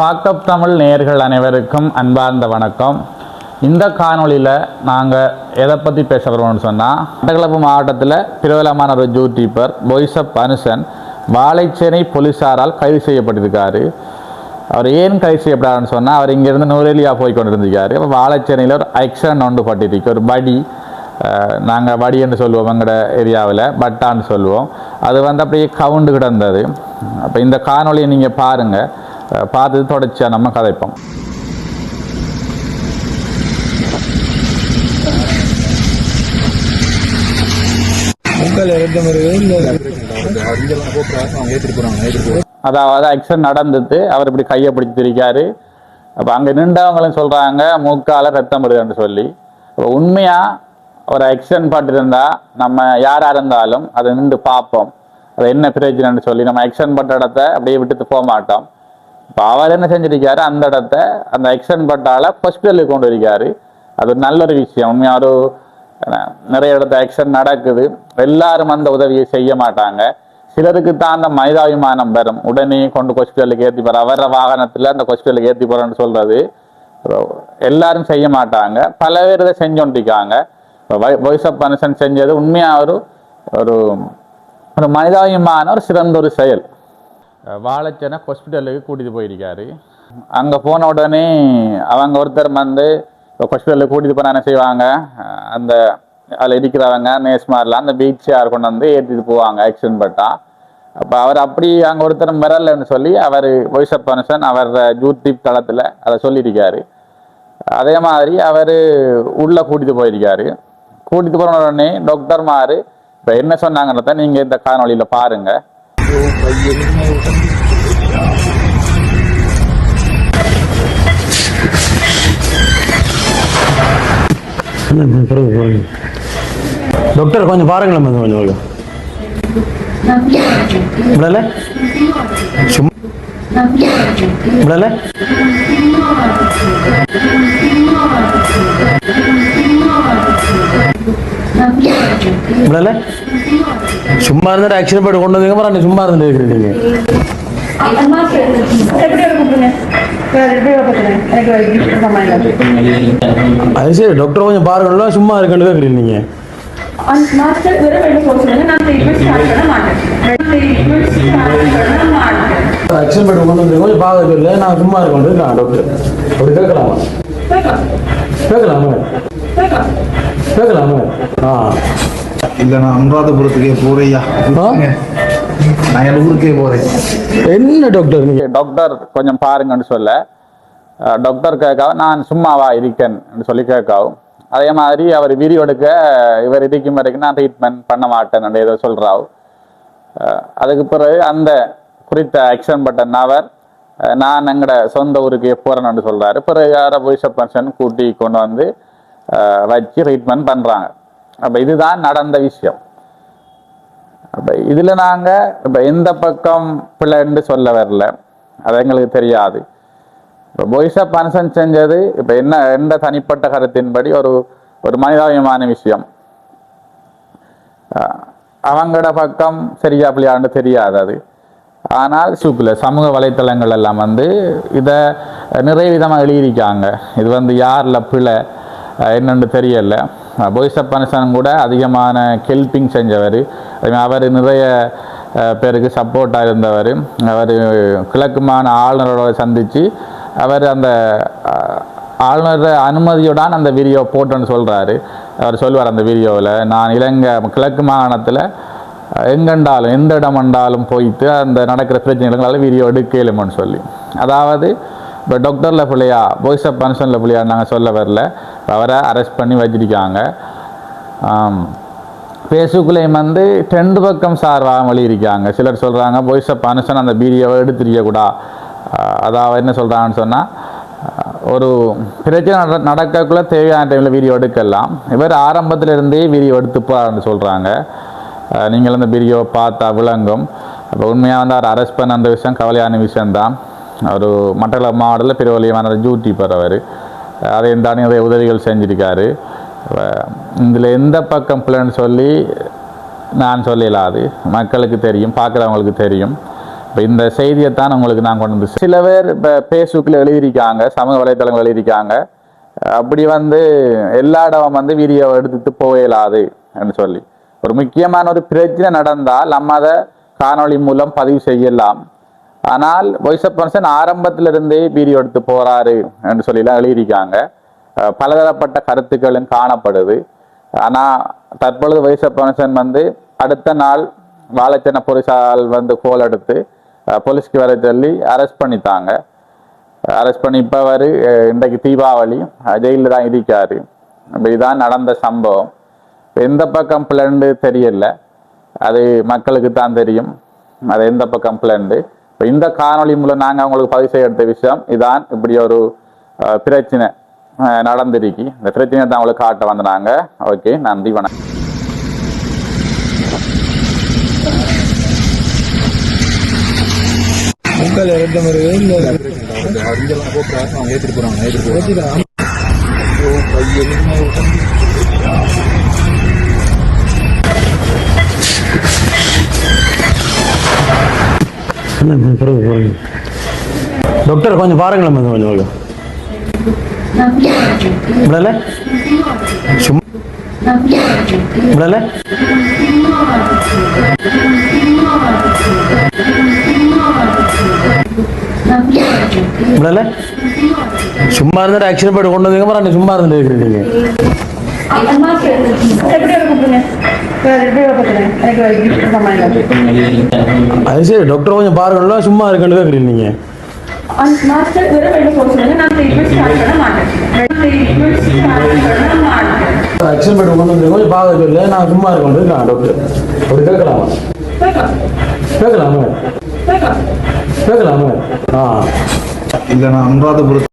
பாக்கப் தமிழ் நேயர்கள் அனைவருக்கும் அன்பார்ந்த வணக்கம். இந்த காணொலியில் நாங்கள் எதை பற்றி பேச போகிறோம்னு சொன்னால், மட்டக்களப்பு மாவட்டத்தில் பிரபலமான ஒரு யூடியூபர் பொய்சப் அனுசன் வாழைச்சேனை போலீஸாரால் கைது செய்யப்பட்டிருக்காரு. அவர் ஏன் கைது செய்யப்படாருன்னு சொன்னால், அவர் இங்கேருந்து நூறேலியா போய் கொண்டு இருந்திருக்காரு. அப்போ வாழைச்சேனையில் ஒரு ஆக்சிடென்ட் ஒன்று பட்டிருக்கு. ஒரு படி, நாங்கள் வடி என்று சொல்லுவோம், எங்களோட ஏரியாவில் பட்டான்னு சொல்லுவோம். அது வந்து அப்படியே கவுண்டு கிடந்தது. அப்போ இந்த காணொலியை நீங்கள் பாருங்கள், பார்த்து தொடர்ச்சியாக நம்ம கதைப்போம். அதாவது ஆக்சிடென்ட் நடந்துட்டு அவர் இப்படி கையை பிடிச்சிருக்காரு. அப்போ அங்கே நின்றவங்களும் சொல்கிறாங்க மூக்கால ரத்தம் வருதுன்னு சொல்லி. உண்மையாக ஒரு ஆக்சிடென்ட் பட்டிருந்தா நம்ம யாராக இருந்தாலும் அதை நின்று பார்ப்போம், அது என்ன பிரச்சனைன்னு சொல்லி. நம்ம ஆக்சிடென்ட் பட்ட இடத்த அப்படியே விட்டுட்டு போக மாட்டோம். இப்போ அவர் என்ன செஞ்சிருக்காரு, அந்த இடத்த அந்த ஆக்சிடென்ட் பட்டால ஹாஸ்பிட்டலுக்கு கொண்டு இருக்காரு. அது ஒரு நல்ல ஒரு விஷயம். உண்மையாக ஒரு நிறைய இடத்த ஆக்சிடென்ட் நடக்குது, எல்லாரும் அந்த உதவியை செய்ய மாட்டாங்க. சிலருக்கு தான் அந்த மனிதாபிமானம் வரும், உடனே கொண்டு ஹாஸ்பிட்டலுக்கு ஏற்றி போகிற அவர வாகனத்தில் அந்த ஹாஸ்பிட்டலுக்கு ஏற்றி போகிறேன்னு சொல்றது எல்லாரும் செய்ய மாட்டாங்க. பல பேர் இதை செஞ்சோண்டிருக்காங்க. பொய்சப் அனுசன் செஞ்சது உண்மையாக ஒரு ஒரு மனிதாபிமான ஒரு சிறந்த ஒரு செயல். வாழைச்சேனை ஹாஸ்பிட்டலுக்கு கூட்டிகிட்டு போயிருக்காரு. அங்கே போன உடனே அவங்க ஒருத்தர் வந்து ஹாஸ்பிட்டலுக்கு கூட்டிகிட்டு போனால் என்ன செய்வாங்க, அந்த அதில் இருக்கிறவங்க நேஸ்மாரில் அந்த பீச் யார் கொண்டு வந்து ஏற்றிட்டு போவாங்க ஆக்சிடென்ட் பட்டா. அப்போ அவர் அப்படி அங்கே ஒருத்தர் வரலன்னு சொல்லி அவர் பொய்சப் அனுசன் அவர் யூடியூப் தளத்தில் அதை சொல்லியிருக்காரு. அதே மாதிரி அவர் உள்ளே கூட்டிகிட்டு போயிருக்காரு. கூட்டிட்டு போன உடனே டாக்டர் மாரு இப்போ என்ன சொன்னாங்கன்றத நீங்கள் இந்த காணொலியில் பாருங்க. டாக்டர் கொஞ்சம் பாருங்களேன், கொஞ்சம் விடல விடல விடல சும்மா இருந்தா ஆக்சிடென்ட் போட்டு கொண்டு வந்தீங்க பாரு, சும்மா இருந்து இருக்கிறீங்க. அது சரி டாக்டர் கொஞ்சம் பாருங்களா, சும்மா இருக்குன்னு கேட்குறீங்க நீங்க. ஆக்சிடென்ட் போட்டு கொண்டு வந்து கொஞ்சம் பார்க்க இல்லை, நான் சும்மா இருக்கேன் டாக்டர். அப்படி கேட்கலாமா? கேட்கலாமா? கேட்கலாமா? இல்ல நான் அனுராதபுரத்துக்கே போறையா, நான் ஊருக்கே போறேன். என்ன டாக்டர் நீங்க? டாக்டர் கொஞ்சம் பாருங்கன்னு சொல்ல டாக்டர் கேட்காவும் நான் சும்மாவா இருக்கேன்னு சொல்லி கேட்காவும். அதே மாதிரி அவர் வீடியோ எடுக்க இவர் இருக்கும் வரைக்கும் நான் ட்ரீட்மெண்ட் பண்ண மாட்டேன் ஏதோ சொல்றாவு. அதுக்கு பிறகு அந்த குறித்த ஆக்சிடென்ட் பட்ட நபர் நான் எங்கட சொந்த ஊருக்கு போறேன்னு சொல்றாரு. பிறகு யாரை பொய்சப் அனுசன் கூட்டி கொண்டு வந்து வச்சு ட்ரீட்மெண்ட் பண்றாங்க. அப்ப இதுதான் நடந்த விஷயம். அப்ப இதுல நாங்க இப்ப எந்த பக்கம் பிள்ளைன்னு சொல்ல வரல, அது எங்களுக்கு தெரியாது. இப்போ பொய்சப் அனுசன் செஞ்சது இப்ப என்ன எந்த தனிப்பட்ட கருத்தின்படி ஒரு மனிதாபிமான விஷயம். அவங்களோட பக்கம் சரியா பிள்ளையான்னு தெரியாது அது. ஆனால் சமூக வலைத்தளங்கள் எல்லாம் வந்து இதை நிறைய விதமாக எழுதியிருக்காங்க. இது வந்து யாரில் பிள்ளை என்னென்னு தெரியல. பொய்சப் அனுசன் கூட அதிகமான ஹெல்பிங் செஞ்சவர், அவர் நிறைய பேருக்கு சப்போர்ட்டாக இருந்தவர். அவர் கிழக்குமான ஆளுநரோட சந்தித்து அவர் அந்த ஆளுநர் அனுமதியுடன் அந்த வீடியோ போட்டோன்னு சொல்கிறாரு. அவர் சொல்லுவார் அந்த வீடியோவில், நான் இலங்கை கிழக்கு மாகாணத்தில் எங்கண்டாலும் எந்த இடமண்டாலும் போயிட்டு அந்த நடக்கிற பிரச்சனைகளால் வீடியோ எடுக்கலும்னு சொல்லி. அதாவது இப்போ டாக்டரில் பிள்ளையா பொய்சப் அனுசனில் பிள்ளையா நாங்கள் சொல்ல வரல, அவரை அரெஸ்ட் பண்ணி வச்சிருக்காங்க. ஃபேஸ்புக்லேயும் வந்து 2 பக்கம் சார்பாக வழியிருக்காங்க. சிலர் சொல்கிறாங்க பொய்சப் அனுசன் அந்த வீடியோவை எடுத்துரியக்கூடா. அதாவது என்ன சொல்கிறாங்கன்னு சொன்னால், ஒரு பிரச்சனை நடக்கக்குள்ள தேவையான டைமில் வீடியோ எடுக்கலாம். இவர் ஆரம்பத்திலிருந்தே வீடியோ எடுத்து போகிறான்னு சொல்கிறாங்க. நீங்கள் அந்த வீடியோ பார்த்தா விளங்கும். அப்போ உண்மையாக வந்து அவர் அரெஸ்ட் பண்ண அந்த விஷயம் கவலையான விஷயந்தான். ஒரு மட்டக்களப்பு மாவட்டத்தில் பிரபலியமான யூடியூபர் அவர். அதையும் தானே நிறைய உதவிகள் செஞ்சுருக்காரு. இதில் எந்த பக்கம் பிள்ளைன்னு சொல்லி நான் சொல்லலாது, மக்களுக்கு தெரியும், பார்க்குறவங்களுக்கு தெரியும். இப்போ இந்த செய்தியைத்தான் உங்களுக்கு நான் கொண்டு வந்து சில பேர் இப்போ ஃபேஸ்புக்கில் எழுதியிருக்காங்க, சமூக வலைத்தளங்கள் எழுதியிருக்காங்க, அப்படி வந்து எல்லா இடம் வந்து வீடியோ எடுத்துட்டு போயிடாது என்று சொல்லி. ஒரு முக்கியமான ஒரு பிரச்சனை நடந்தால் நம்ம அதை காணொளி மூலம் பதிவு செய்யலாம். ஆனால் வாய்ஸ் ஆஃப் பர்சன் ஆரம்பத்திலிருந்தே வீடியோ எடுத்து போகிறாரு என்று சொல்லிலாம் எழுதியிருக்காங்க. பலதரப்பட்ட கருத்துக்களும் காணப்படுது. ஆனால் தற்பொழுது வாய்ஸ் ஆஃப் பர்சன் வந்து அடுத்த நாள் வாழைச்சேனை போலீஸால் வந்து கோல் எடுத்து போலீஸ்க்கு வர சொல்லி அரெஸ்ட் பண்ணித்தாங்க. அரெஸ்ட் பண்ணி இப்போ இன்றைக்கு தீபாவளி ஜெயிலில் தான் இருக்காரு. இதுதான் நடந்த சம்பவம். எந்த பக்கம் பிளண்டு தெரியல, அது மக்களுக்கு தான் தெரியும் அது எந்த பக்கம் பிளண்டு. இப்போ இந்த காணொளி மூலம் நாங்கள் அவங்களுக்கு பதிவு செய்ய எடுத்த விஷயம் இதான். இப்படி ஒரு பிரச்சனை நடந்திருக்கு. இந்த பிரச்சனையை தான் அவங்களுக்கு காட்ட வந்தாங்க. ஓகே, நன்றி, வணக்கம். டாக்டர் கொஞ்சம் பாருங்களேன், கொஞ்சம் விடல சும்மா விடல விடல சும்மா இருந்தா ஆக்சிடென்ட் போட்டு கொண்டு வந்தீங்க, சும்மா இருந்து இருக்கிறீங்க. அது சரி, டாக்டர் கொஞ்சம் பாருங்களா, சும்மா இருக்குன்னு கேட்குறீங்க நீங்க. ஆக்சிடென்ட் போட்டு கொண்டு வந்தீங்க, கொஞ்சம் பார்க்க சொல்லு, நான் சும்மா இருக்கேன் டாக்டர். அப்படி கேட்கலாமா? கேட்கலாமே. ஆ இல்லை, நான் அனுராதபுரத்து